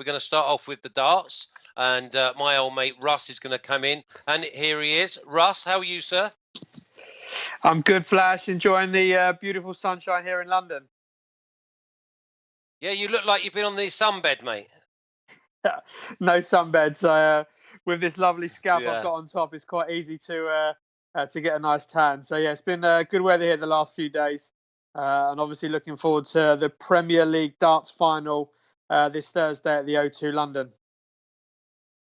We're going to start off with the darts, and my old mate Russ is going to come in. And here he is. Russ, how are you, sir? I'm good, Flash. Enjoying the beautiful sunshine here in London. Yeah, you look like you've been on the sunbed, mate. No sunbeds. With this lovely scalp Yeah. I've got on top, it's quite easy to get a nice tan. So yeah, it's been good weather here the last few days, and obviously looking forward to the Premier League darts final this Thursday at the O2 London.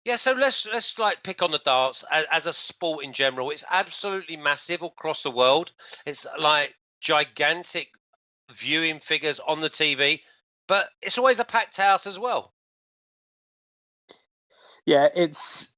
Yeah, so let's like pick on the darts as a sport in general. It's absolutely massive across the world. It's like gigantic viewing figures on the TV, but it's always a packed house as well. Yeah, it's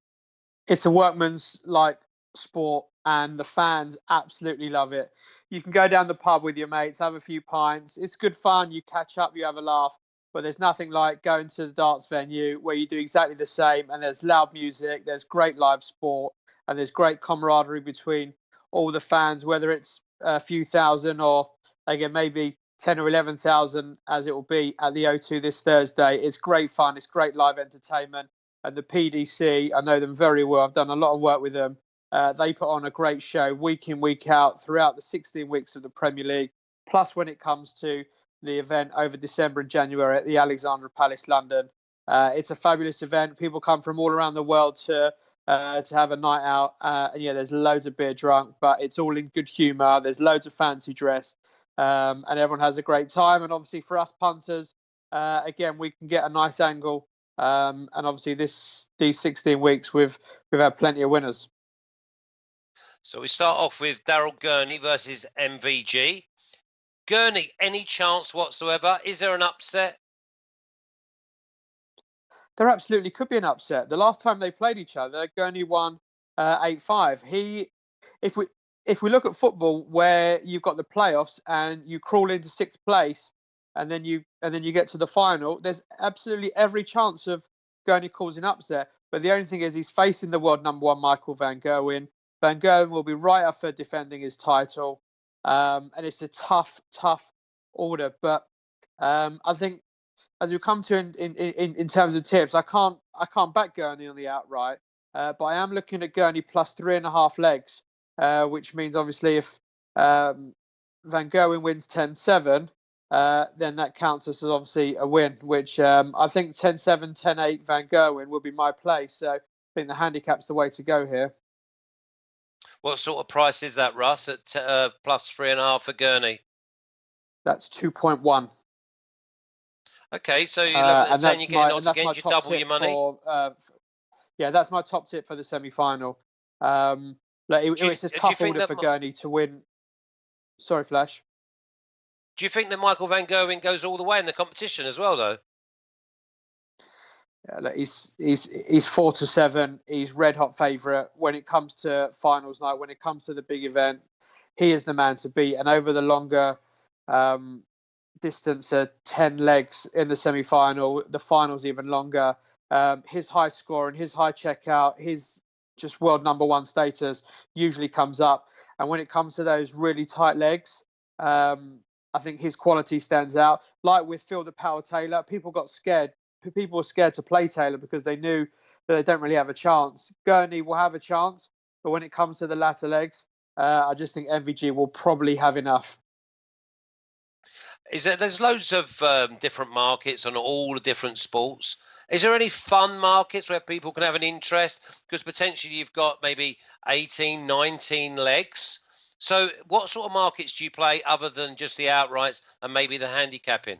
a workman's like sport, and the fans absolutely love it. You can go down the pub with your mates, have a few pints. It's good fun. You catch up, you have a laugh. But there's nothing like going to the darts venue where you do exactly the same, and there's loud music, there's great live sport, and there's great camaraderie between all the fans, whether it's a few thousand or, again, maybe 10 or 11,000 as it will be at the O2 this Thursday. It's great fun. It's great live entertainment. And the PDC, I know them very well. I've done a lot of work with them. They put on a great show week in, week out throughout the 16 weeks of the Premier League. Plus, when it comes to the event over December and January at the Alexandra Palace, London, it's a fabulous event. People come from all around the world to have a night out. And yeah, there's loads of beer drunk, but it's all in good humour. There's loads of fancy dress, and everyone has a great time. And obviously, for us punters, again, we can get a nice angle. And obviously, these 16 weeks, we've had plenty of winners. So we start off with Daryl Gurney versus MVG. Gurney, any chance whatsoever? Is there an upset? There absolutely could be an upset. The last time they played each other, Gurney won 8-5. If we look at football, where you've got the playoffs and you crawl into sixth place, and then you get to the final, there's absolutely every chance of Gurney causing upset. But the only thing is, he's facing the world number one Michael van Gerwen. Van Gerwen will be right up for defending his title, and it's a tough order. But I think, as we come to in terms of tips, I can't back Gurney on the outright, but I am looking at Gurney plus 3.5 legs, which means obviously if Van Gerwen wins 10-7, then that counts as obviously a win, which I think 10-7, 10-8 Van Gerwen would be my play. So I think the handicap's the way to go here. What sort of price is that, Russ, at plus 3.5 for Gurney? That's 2.1. Okay, so you're saying you're getting odds again, you double your money? Yeah, that's my top tip for the semi-final. It's a tough order for Gurney to win. Sorry, Flash. Do you think that Michael van Gerwen goes all the way in the competition as well, though? Yeah, look, he's 4-7. He's red hot favourite when it comes to finals night. When it comes to the big event, he is the man to beat. And over the longer distance, 10 legs in the semi-final, the final's even longer. His high score and his high checkout, his just world number one status usually comes up. And when it comes to those really tight legs, I think his quality stands out. Like with Phil the Power Taylor, people got scared. People were scared to play Taylor because they knew that they don't really have a chance. Gurney will have a chance, but when it comes to the latter legs, I just think MVG will probably have enough. There's loads of different markets on all the different sports. Is there any fun markets where people can have an interest? Because potentially you've got maybe 18, 19 legs. So what sort of markets do you play other than just the outrights and maybe the handicapping?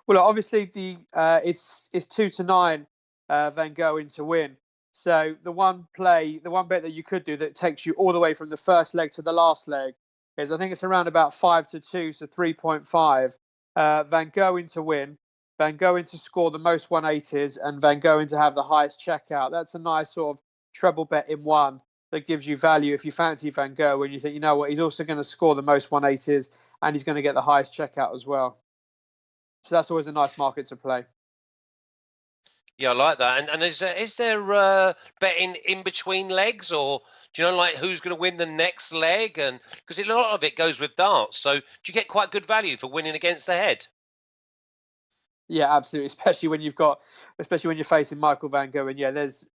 Well, obviously it's 2-9 Van Gerwen to win. So the one bet that you could do that takes you all the way from the first leg to the last leg is, I think it's around about 5-2, so 3.5. Van Gerwen to win, Van Gerwen to score the most 180s, and Van Gerwen to have the highest checkout. That's a nice sort of treble bet in one that gives you value if you fancy Van Gerwen. You think, you know what, he's also going to score the most 180s and he's going to get the highest checkout as well. So that's always a nice market to play. Yeah, I like that. And is there betting in between legs, or do you know like who's going to win the next leg? And because a lot of it goes with darts, so do you get quite good value for winning against the head? Yeah, absolutely. Especially when you're facing Michael van Gerwen. Yeah, there's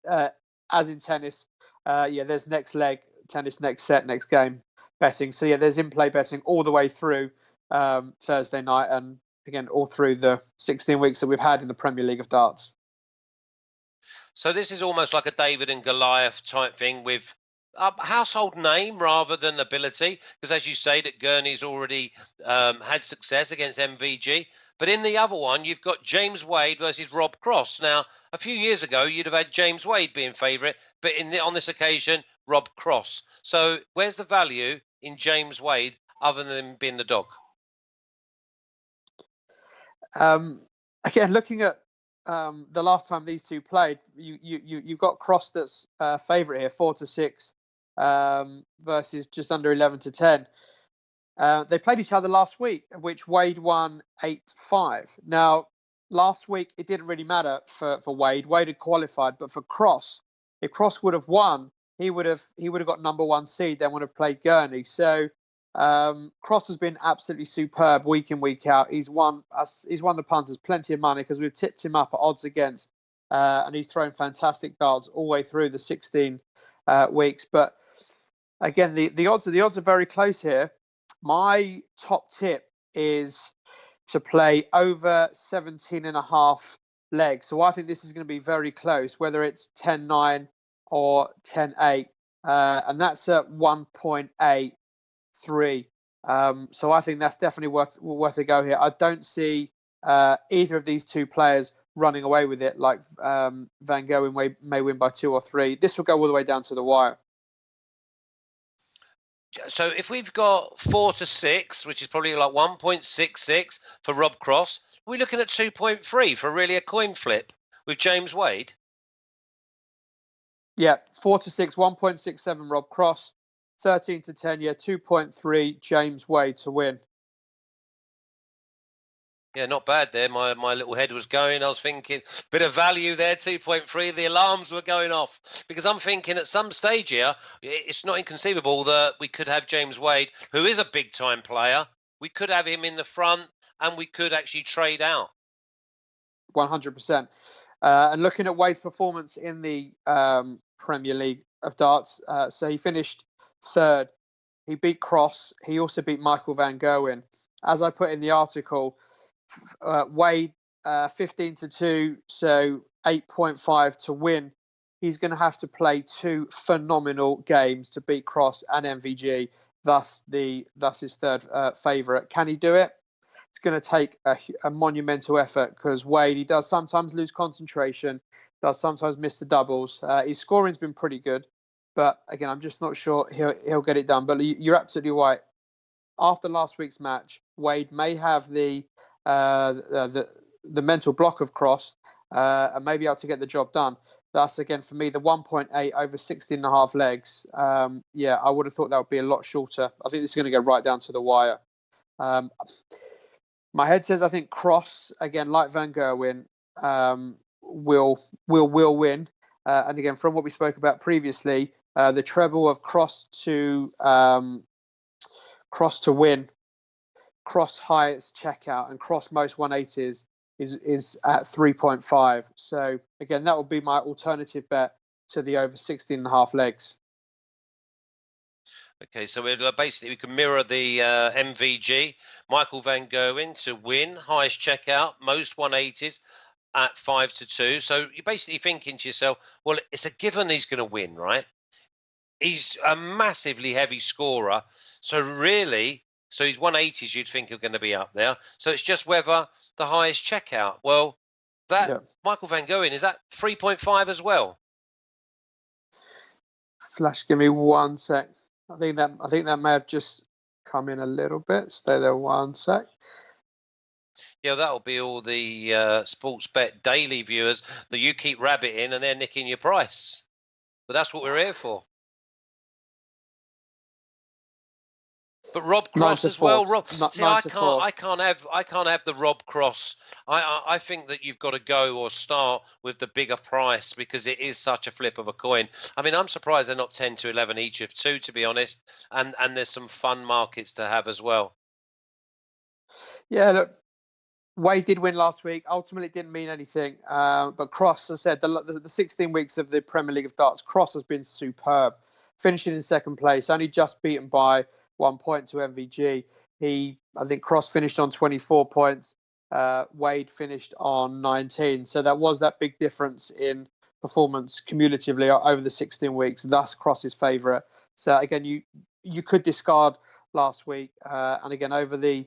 as in tennis. Yeah, there's next leg, tennis, next set, next game betting. So yeah, there's in-play betting all the way through Thursday night, and again all through the 16 weeks that we've had in the Premier League of darts. So this is almost like a David and Goliath type thing with a household name rather than ability, because as you say, that Gurney's already had success against MVG. But in the other one, you've got James Wade versus Rob Cross. Now, a few years ago, you'd have had James Wade being favourite, but on this occasion, Rob Cross. So where's the value in James Wade other than being the dog? Again, looking at the last time these two played, you've got Cross that's favourite here, 4-6, versus just under 11-10. They played each other last week, which Wade won 8-5. Now, last week it didn't really matter for Wade. Wade had qualified, but for Cross, if Cross would have won, he would have got number one seed. Then would have played Gurney. So Cross has been absolutely superb week in, week out. He's won the punters plenty of money because we've tipped him up at odds against, and he's thrown fantastic darts all the way through the 16 weeks. But again, the odds are very close here. My top tip is to play over 17.5 legs. So I think this is going to be very close, whether it's 10-9 or 10-8, and that's at 1.83. So I think that's definitely worth a go here. I don't see either of these two players running away with it. Like Van Gerwen may win by 2 or 3. This will go all the way down to the wire. So if we've got 4-6, which is probably like 1.66 for Rob Cross, we're looking at 2.3 for really a coin flip with James Wade. Yeah, 4-6, 1.67 Rob Cross, 13-10. Yeah, 2.3 James Wade to win. Yeah, not bad there. My little head was going. I was thinking, bit of value there, 2.3. The alarms were going off because I'm thinking at some stage here, it's not inconceivable that we could have James Wade, who is a big-time player. We could have him in the front and we could actually trade out. 100%. And looking at Wade's performance in the Premier League of darts, so he finished third. He beat Cross. He also beat Michael van Gerwen. As I put in the article, Wade 15-2, so 8.5 to win. He's going to have to play 2 phenomenal games to beat Cross and MVG, thus his third favourite. Can he do it? It's going to take a monumental effort because Wade, he does sometimes lose concentration, does sometimes miss the doubles. His scoring's been pretty good, but again, I'm just not sure he'll get it done. But you're absolutely right. After last week's match, Wade may have the mental block of Cross and may be able to get the job done. That's, again, for me, the 1.8 over 16.5 legs. Yeah, I would have thought that would be a lot shorter. I think this is going to go right down to the wire. My head says I think Cross, again, like Van Gerwen, will win. And again, from what we spoke about previously, the treble of Cross to win, Cross highest checkout, and Cross most 180s is at 3.5. So again, that would be my alternative bet to the over 16.5 legs. Okay, so we can mirror the MVG, Michael van Gerwen to win, highest checkout, most 180s at 5-2. So you're basically thinking to yourself, well, it's a given he's going to win, right? He's a massively heavy scorer. So really, his 180s you'd think are going to be up there. So it's just whether the highest checkout. Well, Michael van Gerwen, is that 3.5 as well? Flash, give me 1 sec. I think that may have just come in a little bit. Stay there 1 sec. Yeah, that'll be all the Sports Bet Daily viewers that you keep rabbiting and they're nicking your price. But that's what we're here for. But Rob Cross as well. I can't have the Rob Cross. I think that you've got to go or start with the bigger price because it is such a flip of a coin. I mean, I'm surprised they're not 10-11 each of 2, to be honest. And there's some fun markets to have as well. Yeah, look, Wade did win last week. Ultimately, it didn't mean anything. But Cross, as I said, the 16 weeks of the Premier League of Darts, Cross has been superb. Finishing in second place, only just beaten by 1 point to MVG. I think Cross finished on 24 points. Wade finished on 19. So that was that big difference in performance cumulatively over the 16 weeks. Thus, Cross's favourite. So again, you could discard last week, and again over the.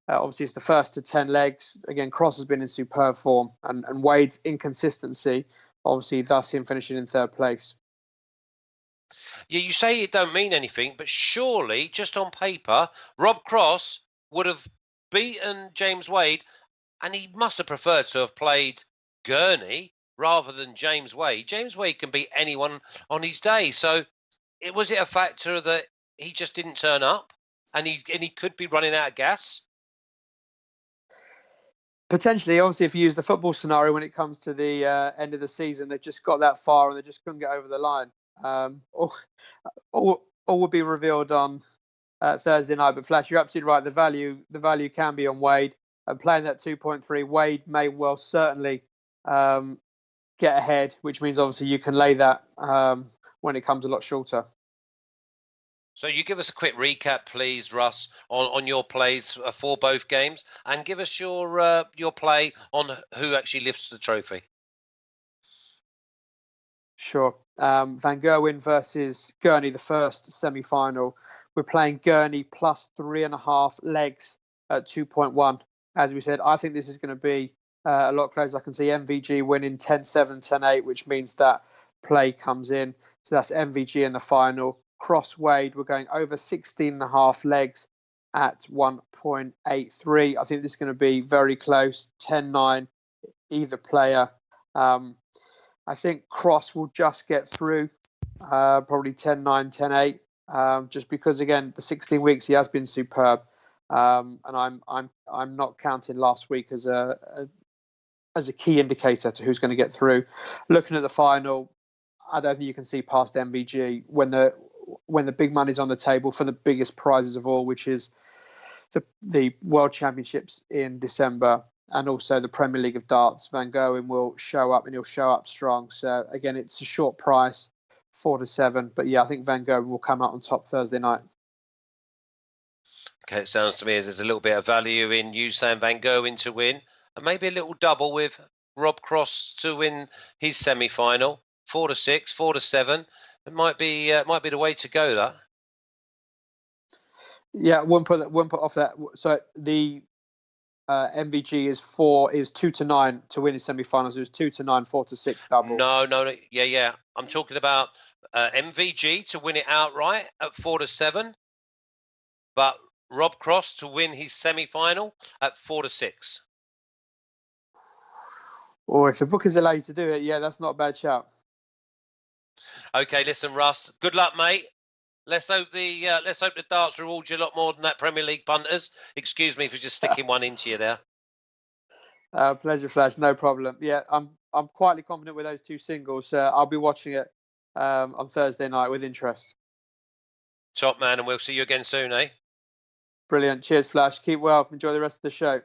Obviously, it's the first to 10 legs. Again, Cross has been in superb form, and Wade's inconsistency, obviously, thus him finishing in third place. Yeah, you say it don't mean anything, but surely, just on paper, Rob Cross would have beaten James Wade, and he must have preferred to have played Gurney rather than James Wade. James Wade can beat anyone on his day. So was it a factor that he just didn't turn up, and he could be running out of gas? Potentially, obviously, if you use the football scenario when it comes to the end of the season, they just got that far and they just couldn't get over the line. All will be revealed on Thursday night. But Flash, you're absolutely right. The value can be on Wade, and playing that 2.3, Wade may well certainly get ahead, which means obviously you can lay that when it comes a lot shorter. So you give us a quick recap, please, Russ, on your plays for both games, and give us your play on who actually lifts the trophy. Sure. Van Gerwen versus Gurney, the first semi-final. We're playing Gurney plus 3.5 legs at 2.1. As we said, I think this is going to be a lot closer. I can see MVG winning 10-7, 10-8, which means that play comes in. So that's MVG in the final. Cross Wade, we're going over 16.5 legs at 1.83. I think this is going to be very close, 10-9, either player. I think Cross will just get through, probably 10-9, 10-8, just because again the 16 weeks he has been superb, and I'm not counting last week as a key indicator to who's going to get through. Looking at the final, I don't think you can see past MVG when the big money's on the table for the biggest prizes of all, which is the World Championships in December and also the Premier League of Darts. Van Gerwen will show up, and he'll show up strong. So again, it's a short price, 4-7. But yeah, I think Van Gerwen will come out on top Thursday night. Okay, it sounds to me as there's a little bit of value in you saying Van Gerwen to win, and maybe a little double with Rob Cross to win his semi-final, 4-6, 4-7. It might be the way to go. That. Yeah, won't put off that. So the MVG is 2-9 to win his semi-finals. It was 2-9, 4-6 double. No, yeah. I'm talking about MVG to win it outright at 4-7, but Rob Cross to win his semi-final at 4-6. Or if the bookers allow you to do it, yeah, that's not a bad shout. Okay, listen, Russ. Good luck, mate. Let's hope the darts reward you a lot more than that Premier League punters. Excuse me for just sticking one into you there. Pleasure, Flash. No problem. Yeah, I'm quietly confident with those two singles. I'll be watching it on Thursday night with interest. Top man, and we'll see you again soon, eh? Brilliant. Cheers, Flash. Keep well. Enjoy the rest of the show.